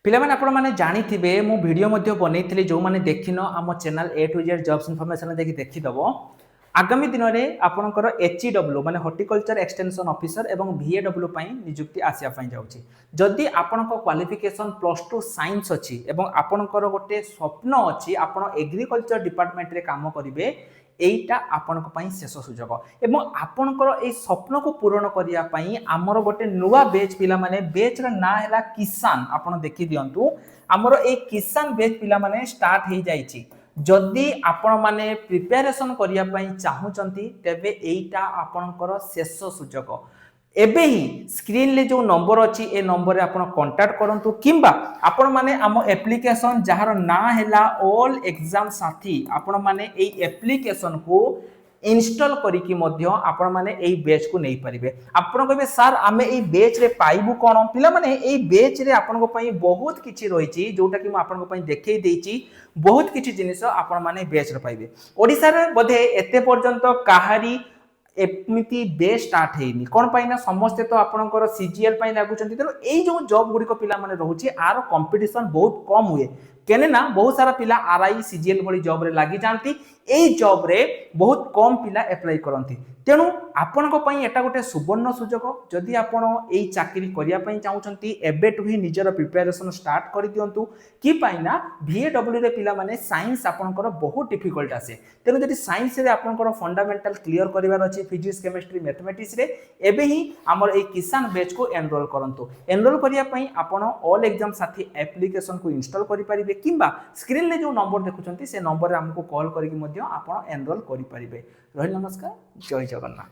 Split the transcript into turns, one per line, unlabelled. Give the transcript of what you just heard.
पिला माने आपण माने जानिथिबे मु वीडियो मध्ये बनैथिली जो माने देखिनो आम channel A to Z jobs information देखि देखिदबो आगामी दिन में आपणकर एचईडब्ल्यू माने हॉर्टिकल्चर एक्सटेंशन ऑफिसर एवं VAW पई नियुक्ति आसिया पई जाउची जदि आपणक क्वालिफिकेशन +2 साइंस अछि एवं आपणकर गोटे स्वप्न अछि आपण एग्रीकल्चर डिपार्टमेंट रे काम करिवे एटा आपणक पई शेष सुजोग एवं आपणकर ए स्वप्न को पूर्ण करिया पई हमर गोटे नुवा बेच पिला माने बेच रा ना हैला किसान आपण देखि दियंतु हमर ए किसान बेच पिला माने स्टार्ट हे जाईची जदि आपण माने प्रिपरेशन करिया पई चाहुचंती तेबे एटा आपणकर शेष सुजोग एबे ही स्क्रीन ले जो नंबर अछि ए नंबर रे आपण कांटेक्ट करंतु किंबा आपण माने आम एप्लिकेशन जहार ना हैला ऑल एग्जाम साथी आपण माने ए एप्लिकेशन को इंस्टॉल करिकी मध्य आपण माने एई बैच को नै परिबे आपण कहबे सर आमे एई बैच रे पाइबु कोन पिला माने एई बैच रे आपण को पई बहुत किछि रहिछि जोटा कि म आपण को पई देखै देछि बहुत किछि जिनिस आपण माने बैच रे पाइबे ओडिसा रे बधे एते पर्यंत काहारी एमिति बेस स्टार्ट हेनी कोन पाइना समस्त तो आपनकर सीजीएल पाइ लागुचंती तेनो एई जो जॉब गुडी को पिला माने रहउची आर कंपटीशन बहुत कम हुए केने ना बहुत सारा पिला आरआई सीजीएल बडी जॉब रे लागि जानती एई जॉब रे बहुत कम पिला अप्लाई करंती तेनु आपन को पई एटा गोटे सुवर्ण सुजोग जदि आपण एई चाकरी करिया पई चाहुचंती एबे टु ही निजर प्रिपरेशन स्टार्ट करि दियंतु कि पाइना VAW रे पिला माने साइंस आपनकर बहुत डिफिकल्ट आसे तेनु जदि साइंस रे आपनकर फंडामेंटल क्लियर करिवार अछि फिजिक्स केमिस्ट्री मैथमेटिक्स रे एबे ही हमर ए किसान बैच को एनरोल करंतु एनरोल करिया पई आपण ऑल एग्जाम साथी एप्लिकेशन को इंस्टॉल करि परिबे किंबा स्क्रीन ले जो नंबर देखुचंती से नंबर रे हमको कॉल करिकि मध्य आपण एनरोल करि परिबे रहि नमस्कार जय जगन्नाथ।